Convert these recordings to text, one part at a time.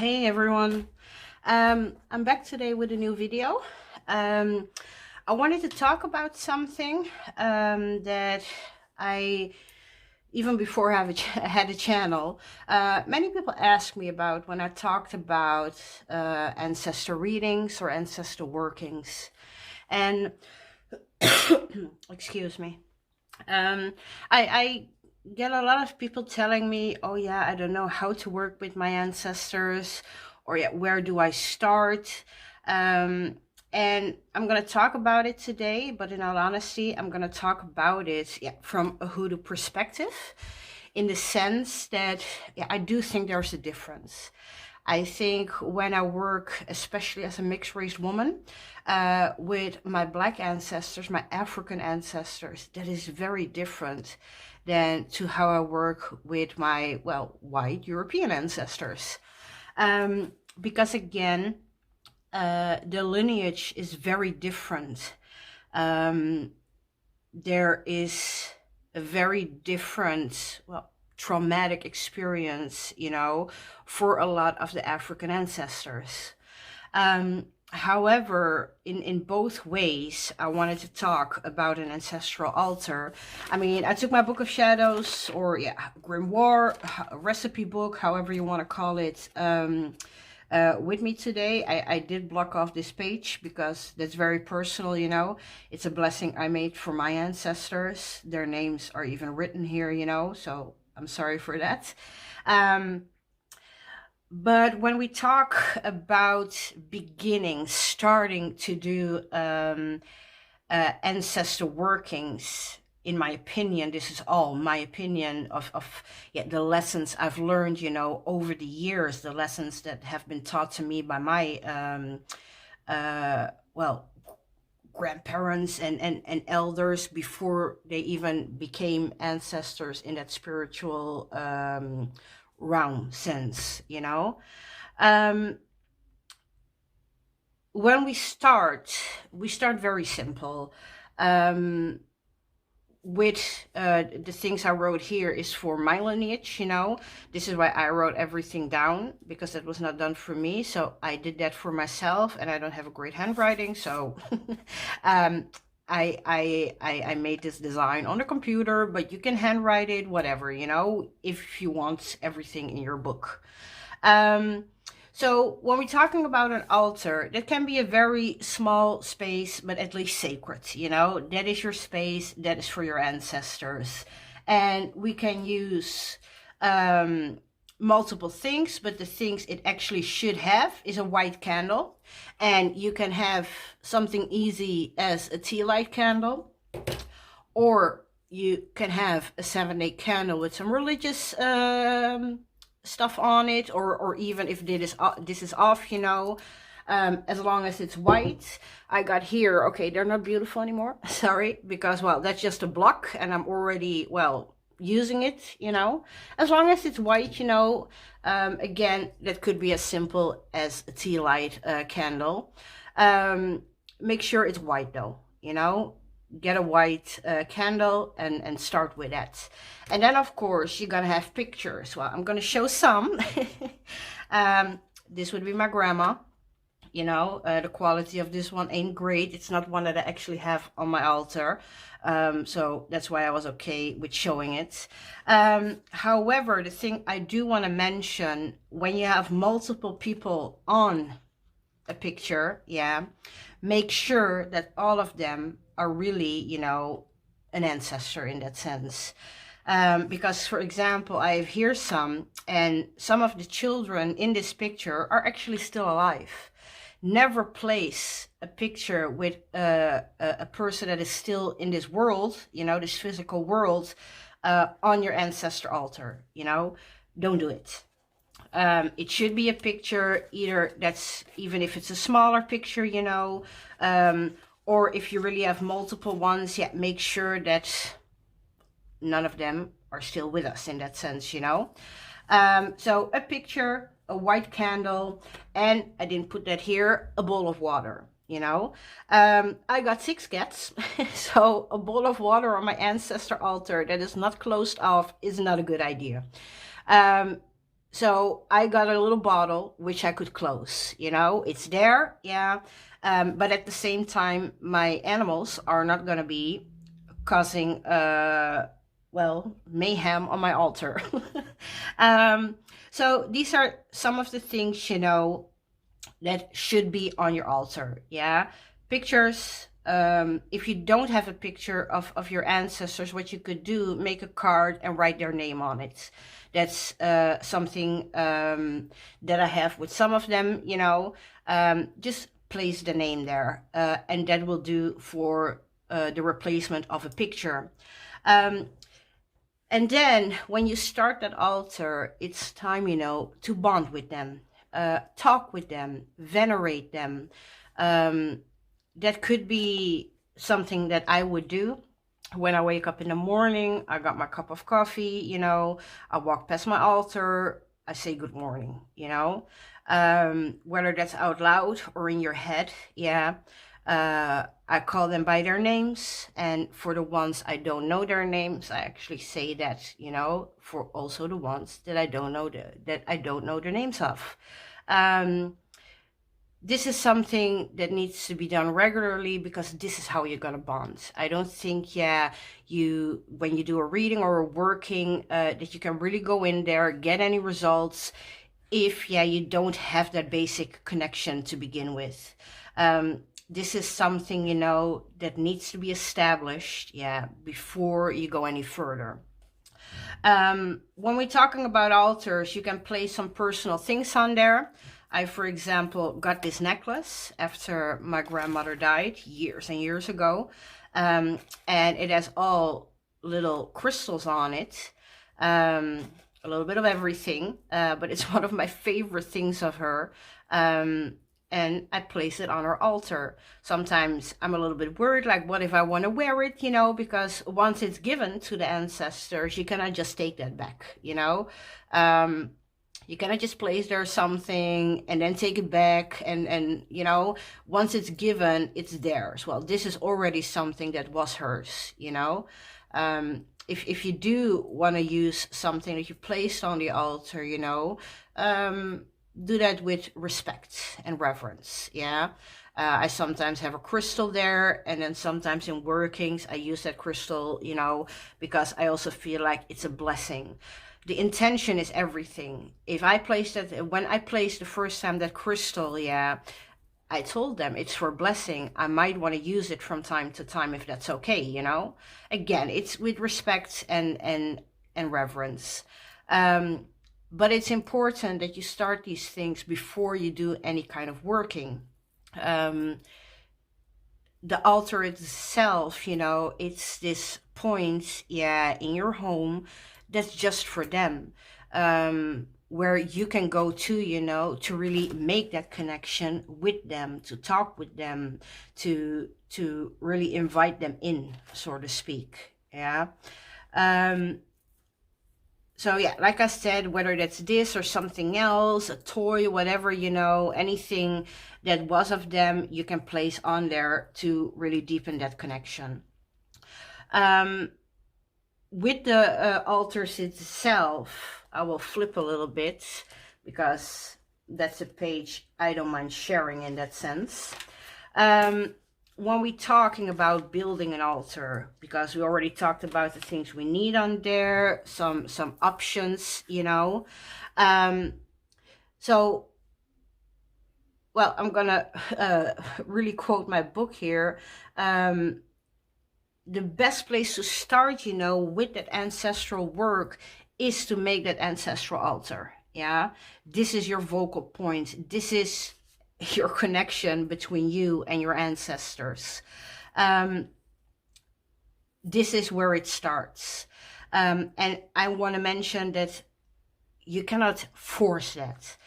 Hey everyone, I'm back today with a new video. I wanted to talk about something that I, even before I had a channel, many people asked me about when I talked about ancestor readings or ancestor workings. And excuse me. I get a lot of people telling me, oh yeah, I don't know how to work with my ancestors, or yeah, where do I start? And I'm going to talk about it today, but in all honesty, I'm going to talk about it from a hoodoo perspective, in the sense that I do think there's a difference. I think when I work, especially as a mixed-race woman, with my Black ancestors, my African ancestors, that is very different than to how I work with my, well, white European ancestors. Because again, the lineage is very different. There is a very different, well, traumatic experience, for a lot of the African ancestors. However, in both ways, I wanted to talk about an ancestral altar. I mean, I took my Book of Shadows, or grimoire, recipe book, however you want to call it, with me today. I did block off this page because that's very personal, It's a blessing I made for my ancestors. Their names are even written here, so I'm sorry for that. But when we talk about beginning, starting to do ancestor workings, in my opinion, this is all my opinion of the lessons I've learned, over the years, the lessons that have been taught to me by my, grandparents and elders before they even became ancestors in that spiritual realm sense, when we start very simple. With the things I wrote here is for my lineage, This is why I wrote everything down, because that was not done for me. So I did that for myself, and I don't have a great handwriting, so I made this design on the computer, but you can handwrite it, whatever, if you want everything in your book. So when we're talking about an altar, that can be a very small space, but at least sacred, That is your space, that is for your ancestors. And we can use multiple things, but the things it actually should have is a white candle. And you can have something easy as a tea light candle, or you can have a 7-day candle with some religious stuff on it, or even if this is off, as long as it's white. I got here, okay, they're not beautiful anymore, sorry, because, well, that's just a block and I'm already, well, using it, as long as it's white, again, that could be as simple as a tea light candle. Make sure it's white though, get a white candle and start with that. And then of course you're gonna have pictures. Well, I'm gonna show some. This would be my grandma. The quality of this one ain't great. It's not one that I actually have on my altar, so that's why I was okay with showing it. However, the thing I do want to mention, when you have multiple people on a picture, make sure that all of them are really, an ancestor in that sense. Because, for example, I have here some of the children in this picture are actually still alive. Never place a picture with a person that is still in this world, this physical world, on your ancestor altar, Don't do it. It should be a picture, either that's, even if it's a smaller picture, or if you really have multiple ones, make sure that none of them are still with us in that sense, So a picture, a white candle, and I didn't put that here, a bowl of water, I got 6 cats, so a bowl of water on my ancestor altar that is not closed off is not a good idea. So I got a little bottle which I could close. You know, it's there, yeah. But at the same time, my animals are not going to be causing well, mayhem on my altar. um, so these are some of the things, you know, that should be on your altar. Yeah, pictures. If you don't have a picture of your ancestors, what you could do, make a card and write their name on it. That's something that I have with some of them, you know. Just place the name there, and that will do for the replacement of a picture. And then when you start that altar, it's time, you know, to bond with them, talk with them, venerate them. That could be something that I would do when I wake up in the morning. I got my cup of coffee, you know, I walk past my altar, I say good morning, you know, whether that's out loud or in your head. Yeah. I call them by their names, and for the ones I don't know their names, I actually say that, you know, for also the ones that I don't know the names of. This is something that needs to be done regularly, because this is how you're gonna bond. I don't think, yeah, when you do a reading or a working, that you can really go in there, get any results, if, yeah, you don't have that basic connection to begin with. This is something, you know, that needs to be established, yeah, before you go any further. When we're talking about altars, you can place some personal things on there. I, for example, got this necklace after my grandmother died years and years ago. And it has all little crystals on it. A little bit of everything, but it's one of my favorite things of her. And I place it on her altar. Sometimes I'm a little bit worried, like, what if I want to wear it, you know, because once it's given to the ancestors, you cannot just take that back, you know. You cannot just place there something and then take it back, and you know, once it's given, it's theirs. Well, this is already something that was hers, you know. If you do want to use something that you placed on the altar, you know, do that with respect and reverence. Yeah. I sometimes have a crystal there, and then sometimes in workings I use that crystal, you know, because I also feel like it's a blessing. The intention is everything. If I placed that, when I placed the first time that crystal, yeah, I told them it's for blessing. I might want to use it from time to time if that's okay, you know. Again, it's with respect and reverence. But it's important that you start these things before you do any kind of working. The altar itself, you know, it's this point, yeah, in your home that's just for them, where you can go to, you know, to really make that connection with them, to talk with them, to really invite them in, so to speak. Yeah. So yeah, like I said, whether that's this or something else, a toy, whatever, you know, anything that was of them, you can place on there to really deepen that connection. With the altars itself, I will flip a little bit, because that's a page I don't mind sharing in that sense. When we're talking about building an altar, because we already talked about the things we need on there, some options, you know. So, well, I'm gonna really quote my book here. The best place to start, you know, with that ancestral work is to make that ancestral altar. Yeah, this is your vocal point. This is your connection between you and your ancestors. This is where it starts. And I want to mention that you cannot force that.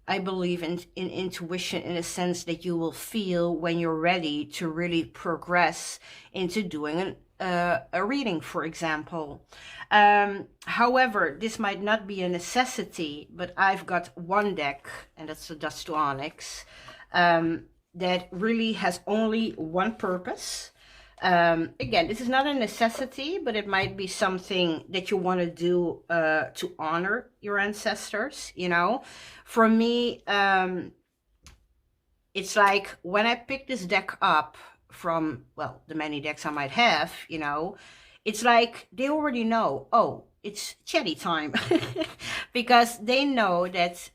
I believe in intuition, in a sense that you will feel when you're ready to really progress into doing a reading, for example. However, this might not be a necessity, but I've got one deck, and that's the Dust to Onyx, that really has only one purpose. Again, this is not a necessity, but it might be something that you want to do to honor your ancestors, you know. For me, it's like when I pick this deck up from, well, the many decks I might have, you know, it's like they already know, oh, it's chatty time. Because they know that,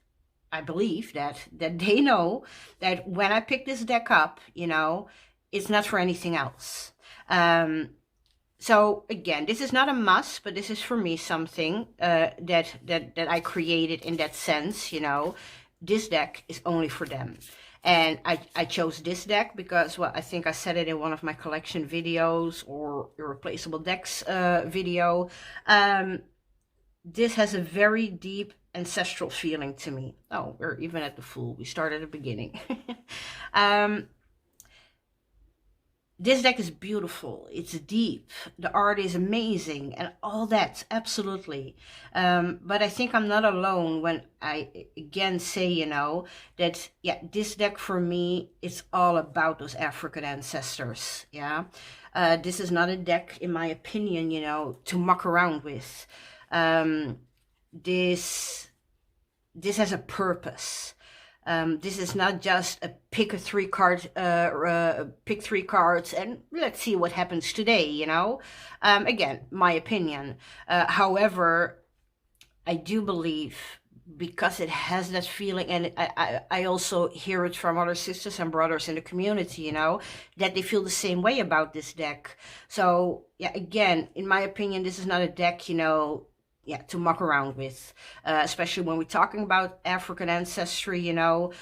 I believe that they know that when I pick this deck up, you know, it's not for anything else. So again, this is not a must, but this is for me something that I created in that sense, you know. This deck is only for them. And I chose this deck because, well, I think I said it in one of my collection videos or irreplaceable decks video. This has a very deep ancestral feeling to me. Oh, we're even at the Fool. We start at the beginning. This deck is beautiful. It's deep. The art is amazing and all that, absolutely. But I think I'm not alone when I again say, you know, that, yeah, this deck for me is all about those African ancestors, yeah. This is not a deck, in my opinion, you know, to muck around with. This has a purpose. This is not just a pick three cards and let's see what happens today, you know. Again, my opinion. However, I do believe, because it has that feeling, and I also hear it from other sisters and brothers in the community, you know, that they feel the same way about this deck. So yeah, again, in my opinion, this is not a deck, you know, yeah, to muck around with, especially when we're talking about African ancestry, you know.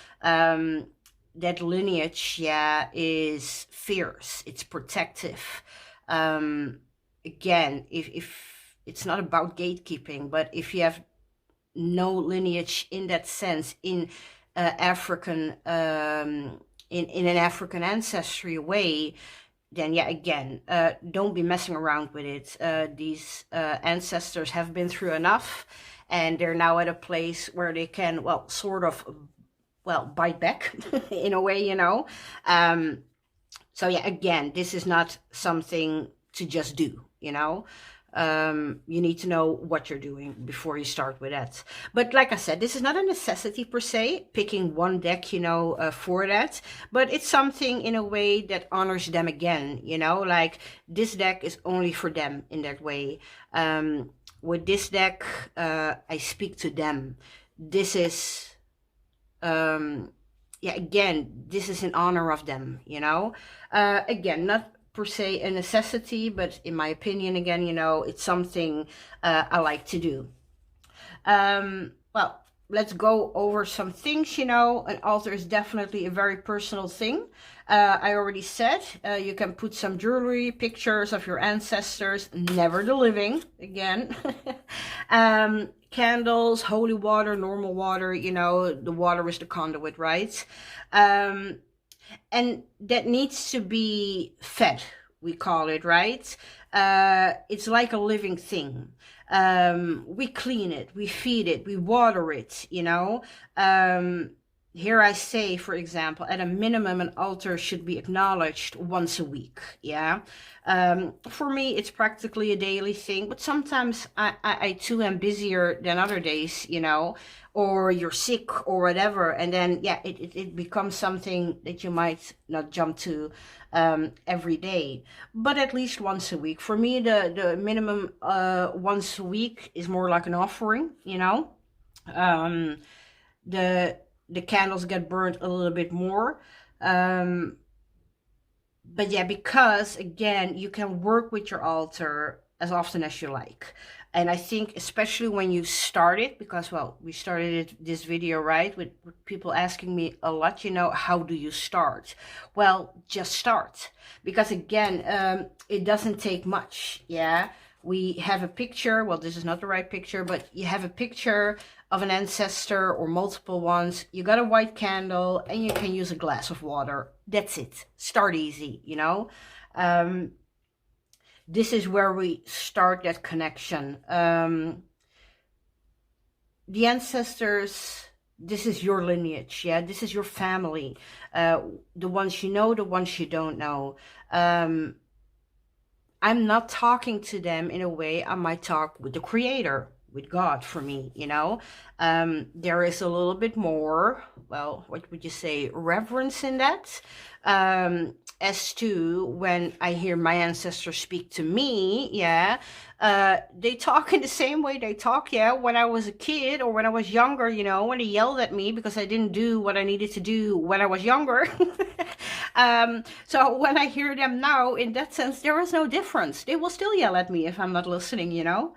That lineage, yeah, is fierce, it's protective. Again, if it's not about gatekeeping, but if you have no lineage in that sense in African, in an African ancestry way, then yeah, again, don't be messing around with it. These ancestors have been through enough, and they're now at a place where they can, well, sort of, well, bite back in a way, you know. So yeah, again, this is not something to just do, you know. You need to know what you're doing before you start with that. But like I said, this is not a necessity per se, picking one deck, you know, for that. But it's something in a way that honors them again, you know, like this deck is only for them in that way. With this deck, I speak to them. This is, yeah, again, this is in honor of them, you know. Again, not per se a necessity, but in my opinion, again, you know, it's something I like to do. Well, let's go over some things, you know. An altar is definitely a very personal thing. I already said you can put some jewelry, pictures of your ancestors, never the living, again. Candles, holy water, normal water, you know, the water is the conduit, right? And that needs to be fed, we call it, right? It's like a living thing. We clean it, we feed it, we water it, you know. Here I say, for example, at a minimum, an altar should be acknowledged once a week, yeah? For me, it's practically a daily thing, but sometimes I too am busier than other days, you know, or you're sick or whatever, and then, yeah, it becomes something that you might not jump to every day, but at least once a week. For me, the minimum once a week is more like an offering, you know. The candles get burnt a little bit more. But yeah, because again, you can work with your altar as often as you like. And I think especially when you start it, because, well, we started this video, right, with people asking me a lot, you know, how do you start? Well, just start. Because again, it doesn't take much, yeah? We have a picture, well, this is not the right picture, but you have a picture of an ancestor or multiple ones. You got a white candle and you can use a glass of water. That's it. Start easy, you know. This is where we start that connection. The ancestors, this is your lineage, yeah. This is your family. The ones you know, the ones you don't know. I'm not talking to them in a way I might talk with the Creator, with God for me, you know. There is a little bit more, well, what would you say, reverence in that. As to when I hear my ancestors speak to me, yeah, they talk in the same way they talk, yeah, when I was a kid or when I was younger, you know, when they yelled at me because I didn't do what I needed to do when I was younger. So when I hear them now, in that sense, there is no difference. They will still yell at me if I'm not listening, you know.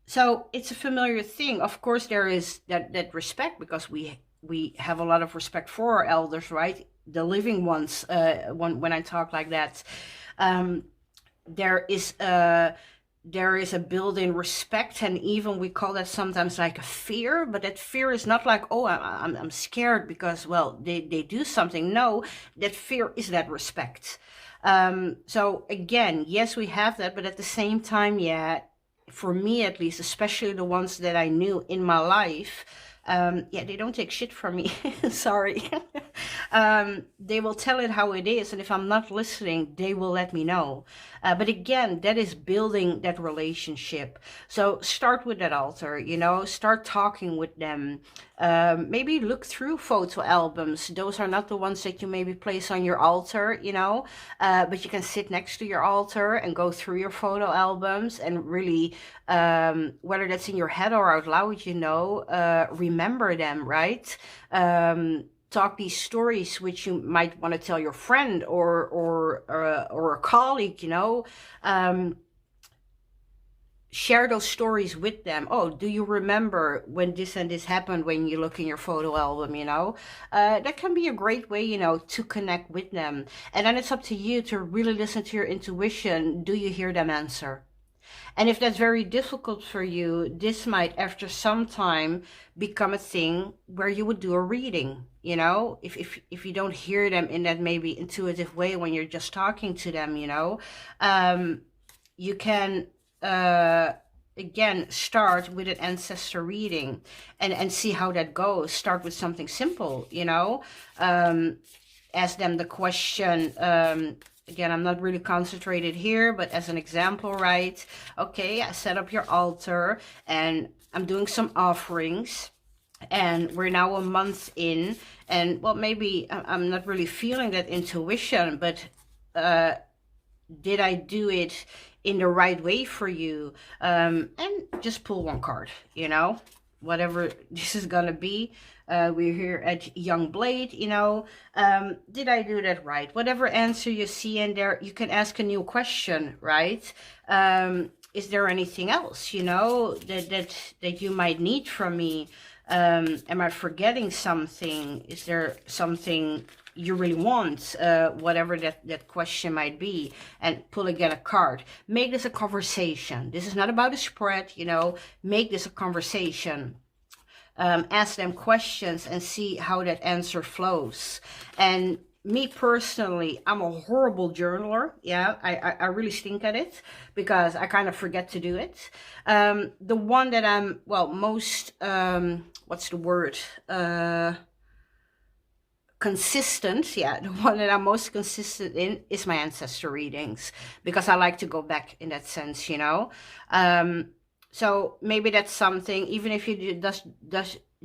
So it's a familiar thing. Of course, there is that respect, because we have a lot of respect for our elders, right? The living ones. When I talk like that, there is a built-in respect, and even we call that sometimes like a fear. But that fear is not like, oh, I'm scared because, well, they do something. No, that fear is that respect. So again, yes, we have that, but at the same time, yeah, for me at least, especially the ones that I knew in my life, yeah, they don't take shit from me. Sorry. They will tell it how it is, and if I'm not listening, they will let me know. But again, that is building that relationship. So start with that altar, you know, start talking with them. Maybe look through photo albums. Those are not the ones that you maybe place on your altar, you know, but you can sit next to your altar and go through your photo albums and really, whether that's in your head or out loud, you know, remember them, right? Talk these stories which you might want to tell your friend or a colleague, you know. Share those stories with them. Oh, do you remember when this and this happened when you look in your photo album, you know? That can be a great way, you know, to connect with them. And then it's up to you to really listen to your intuition. Do you hear them answer? And if that's very difficult for you, this might, after some time, become a thing where you would do a reading, you know? If you don't hear them in that maybe intuitive way when you're just talking to them, you know? You can, again, start with an ancestor reading and see how that goes. Start with something simple, you know? Ask them the question, again, I'm not really concentrated here, but as an example, right? Okay, I set up your altar and I'm doing some offerings, and we're now a month in, and well, maybe I'm not really feeling that intuition, but did I do it in the right way for you? And just pull one card, you know, whatever this is gonna be. We're here at Young Blade, you know. Did I do that right? Whatever answer you see in there, you can ask a new question, right? Is there anything else, you know, that you might need from me? Am I forgetting something? Is there something you really want? Whatever that question might be, and pull again a card. Make this a conversation. This is not about a spread, you know. Make this a conversation. Ask them questions and see how that answer flows. And me personally, I'm a horrible journaler. Yeah, I really stink at it because I kind of forget to do it. The one that I'm, well, most, what's the word? Consistent, yeah, the one that I'm most consistent in is my ancestor readings, because I like to go back in that sense, you know. So maybe that's something, even if you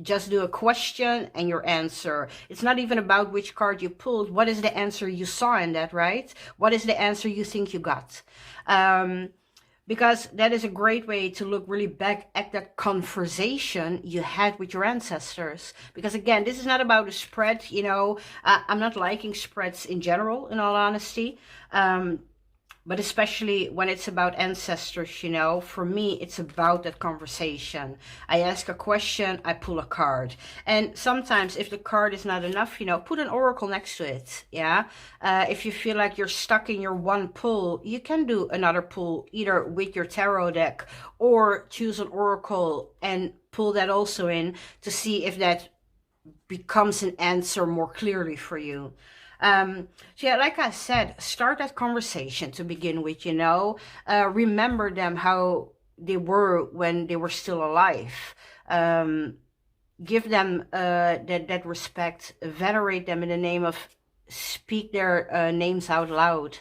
just do a question and your answer. It's not even about which card you pulled. What is the answer you saw in that, right? What is the answer you think you got? Because that is a great way to look really back at that conversation you had with your ancestors. Because again, this is not about a spread, you know. I'm not liking spreads in general, in all honesty. But especially when it's about ancestors, you know, for me, it's about that conversation. I ask a question, I pull a card. And sometimes if the card is not enough, you know, put an oracle next to it, yeah? If you feel like you're stuck in your one pull, you can do another pull, either with your tarot deck or choose an oracle and pull that also in to see if that becomes an answer more clearly for you. So yeah, like I said, start that conversation to begin with, you know. Remember them how they were when they were still alive. Give them that respect, venerate them in the name of, speak their names out loud.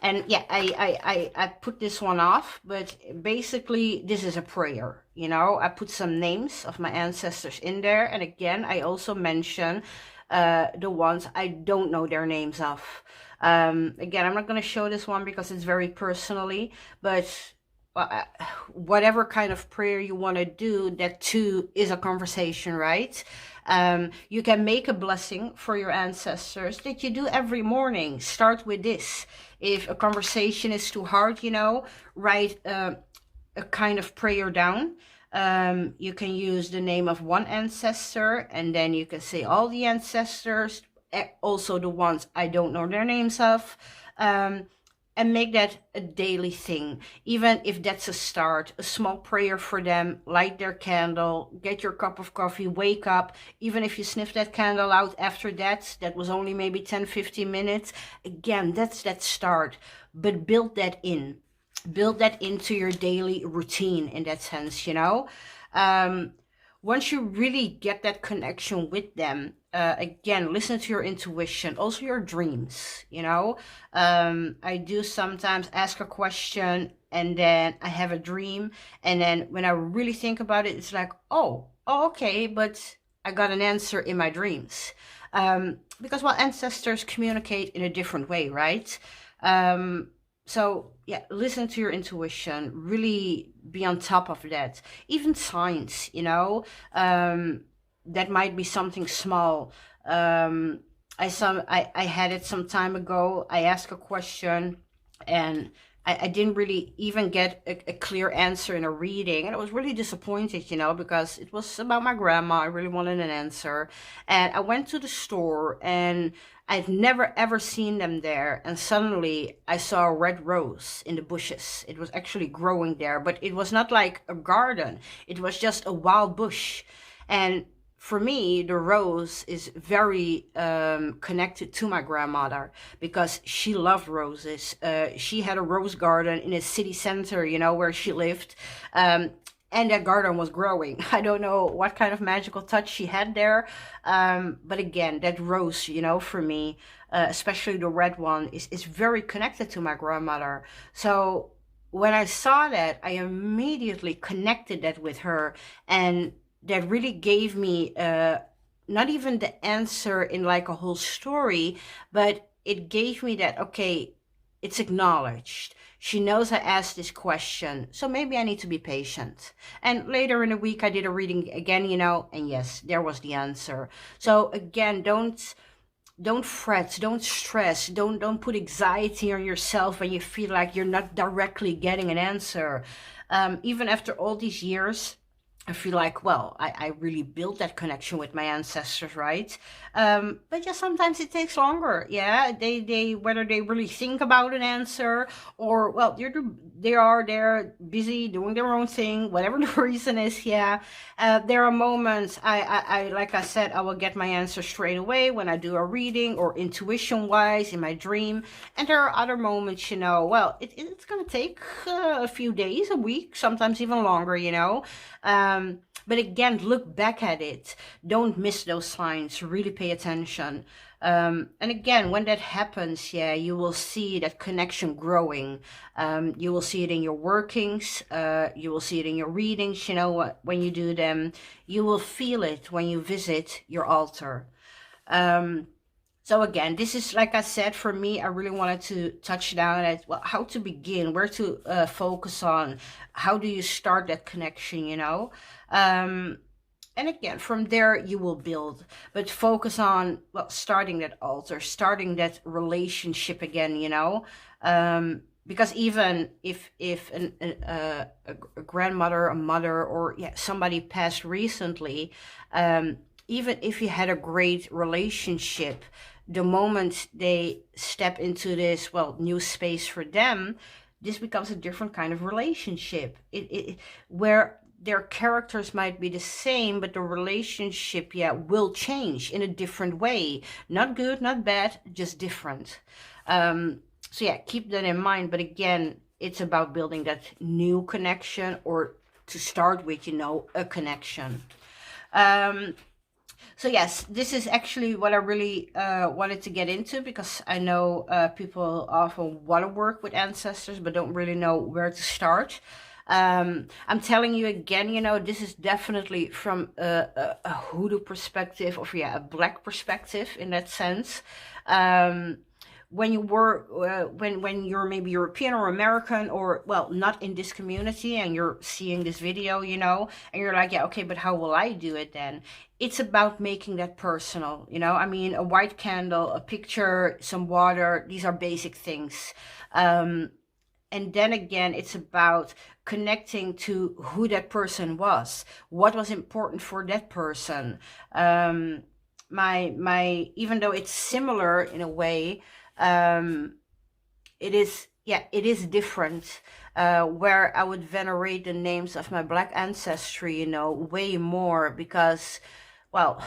And yeah, I put this one off, but basically this is a prayer, you know. I put some names of my ancestors in there, and again I also mention the ones I don't know their names of. Again, I'm not going to show this one because it's very personally, but whatever kind of prayer you want to do, that too is a conversation, right? You can make a blessing for your ancestors that you do every morning. Start with this. If a conversation is too hard, you know, write a kind of prayer down. You can use the name of one ancestor, and then you can say all the ancestors, also the ones I don't know their names of, and make that a daily thing. Even if that's a start, a small prayer for them, light their candle, get your cup of coffee, wake up. Even if you sniff that candle out after that, that was only maybe 10-15 minutes. Again, that's that start, but build that in. Build that into your daily routine in that sense, you know. Once you really get that connection with them, again, listen to your intuition, also your dreams, you know. I do sometimes ask a question and then I have a dream, and then when I really think about it, it's like, oh okay, but I got an answer in my dreams. Because, well, ancestors communicate in a different way, right? So yeah, listen to your intuition, really be on top of that. Even signs, you know, that might be something small. I had it some time ago. I asked a question and I didn't really even get a clear answer in a reading. And I was really disappointed, you know, because it was about my grandma. I really wanted an answer. And I went to the store and I'd never ever seen them there. And suddenly I saw a red rose in the bushes. It was actually growing there, but it was not like a garden. It was just a wild bush. And for me, the rose is very connected to my grandmother because she loved roses. She had a rose garden in a city center, you know, where she lived. And that garden was growing. I don't know what kind of magical touch she had there. But again, that rose, you know, for me, especially the red one, is very connected to my grandmother. So when I saw that, I immediately connected that with her. And that really gave me not even the answer in like a whole story, but it gave me that, okay, it's acknowledged. She knows I asked this question, so maybe I need to be patient. And later in the week, I did a reading again, you know, and yes, there was the answer. So again, don't fret, don't stress, don't put anxiety on yourself when you feel like you're not directly getting an answer. Even after all these years, I feel like, well, I really built that connection with my ancestors, right? But yeah, sometimes it takes longer. Yeah, they whether they really think about an answer or, well, they're busy doing their own thing, whatever the reason is. Yeah, there are moments I like I said, I will get my answer straight away when I do a reading or intuition wise in my dream, and there are other moments, you know, well, it's gonna take a few days, a week, sometimes even longer, you know. But again, look back at it. Don't miss those signs. Really pay attention. And again, when that happens, yeah, you will see that connection growing. You will see it in your workings. You will see it in your readings, you know, when you do them. You will feel it when you visit your altar. So again, this is, like I said, for me, I really wanted to touch down at, well, how to begin, where to focus on, how do you start that connection, you know? And again, from there you will build, but focus on, well, starting that altar, starting that relationship again, you know? Because even if a grandmother, a mother, or yeah, somebody passed recently, even if you had a great relationship, the moment they step into this, well, new space for them, this becomes a different kind of relationship. Where their characters might be the same, but the relationship, yeah, will change in a different way. Not good, not bad, just different. So yeah, keep that in mind. But again, it's about building that new connection, or to start with, you know, a connection. So yes, this is actually what I really wanted to get into, because I know people often want to work with ancestors but don't really know where to start. I'm telling you again, you know, this is definitely from a hoodoo perspective, or yeah, a black perspective in that sense. When you were when you're maybe European or American, or well, not in this community, and you're seeing this video, you know, and you're like, yeah, okay, but how will I do it then? It's about making that personal, you know. I mean, a white candle, a picture, some water, these are basic things. And then again, it's about connecting to who that person was, what was important for that person. My even though it's similar in a way, it is different. Where I would venerate the names of my black ancestry, you know, way more, because, well,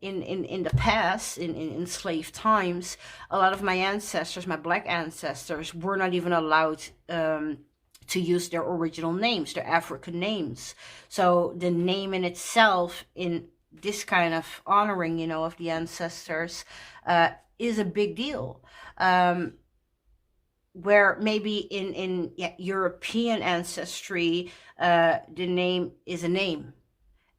in the past, in enslaved times, a lot of my ancestors, my black ancestors, were not even allowed to use their original names, their African names. So the name in itself, in this kind of honoring, you know, of the ancestors, is a big deal. Where maybe in European ancestry, the name is a name,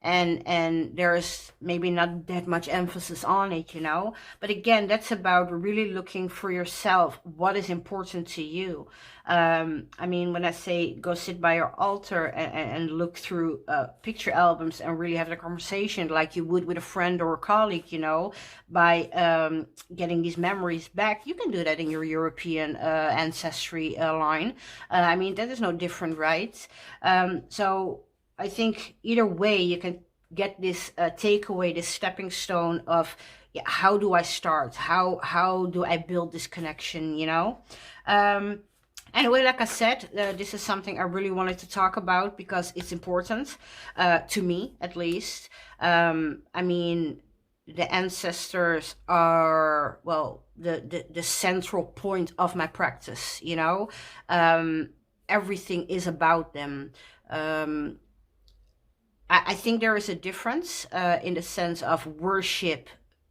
and there's maybe not that much emphasis on it, you know. But again, that's about really looking for yourself, what is important to you. I mean, when I say go sit by your altar and look through picture albums and really have a conversation like you would with a friend or a colleague, you know, by getting these memories back, you can do that in your European ancestry line. I mean, that is no different, right? So I think either way you can get this takeaway, this stepping stone of, yeah, how do I start? How do I build this connection, you know? Anyway, like I said, this is something I really wanted to talk about because it's important, to me at least. I mean, the ancestors are, well, the central point of my practice, you know? Everything is about them. I think there is a difference in the sense of worship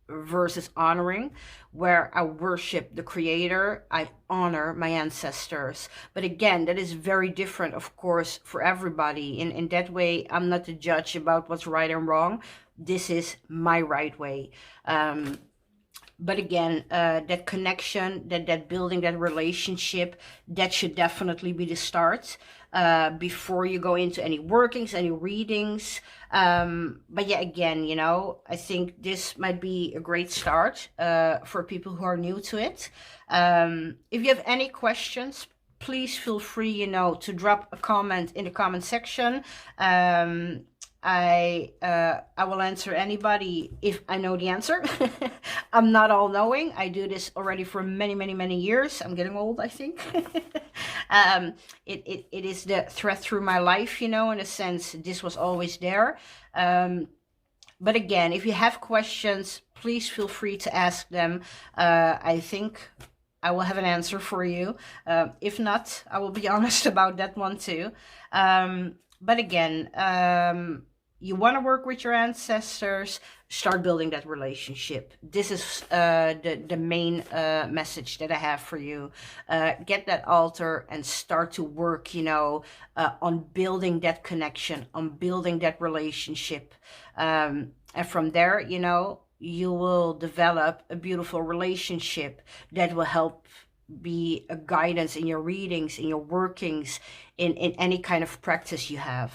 versus honoring, where I worship the creator, I honor my ancestors. But again, that is very different, of course, for everybody. In that way, I'm not the judge about what's right and wrong. This is my right way. But again, that connection, that building that relationship, that should definitely be the start before you go into any workings, any readings. But yeah, again, you know, I think this might be a great start for people who are new to it. If you have any questions, please feel free, you know, to drop a comment in the comment section. I will answer anybody if I know the answer. I'm not all knowing. I do this already for many years. I'm getting old, I think. It is the thread through my life, you know, in a sense. This was always there. But again, if you have questions, please feel free to ask them. I think I will have an answer for you. If not, I will be honest about that one too. But again, you want to work with your ancestors, start building that relationship. This is the main message that I have for you. Get that altar and start to work, you know, on building that connection, on building that relationship. And from there, you know, you will develop a beautiful relationship that will help be a guidance in your readings, in your workings, in any kind of practice you have.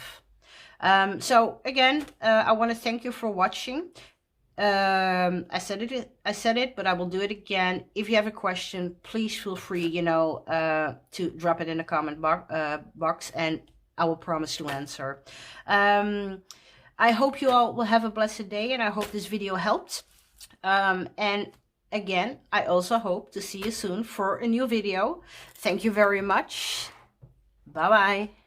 So again, I want to thank you for watching. I said it, but I will do it again. If you have a question, please feel free, you know, to drop it in the comment box, and I will promise to answer. I hope you all will have a blessed day, and I hope this video helped. And again, I also hope to see you soon for a new video. Thank you very much. Bye-bye.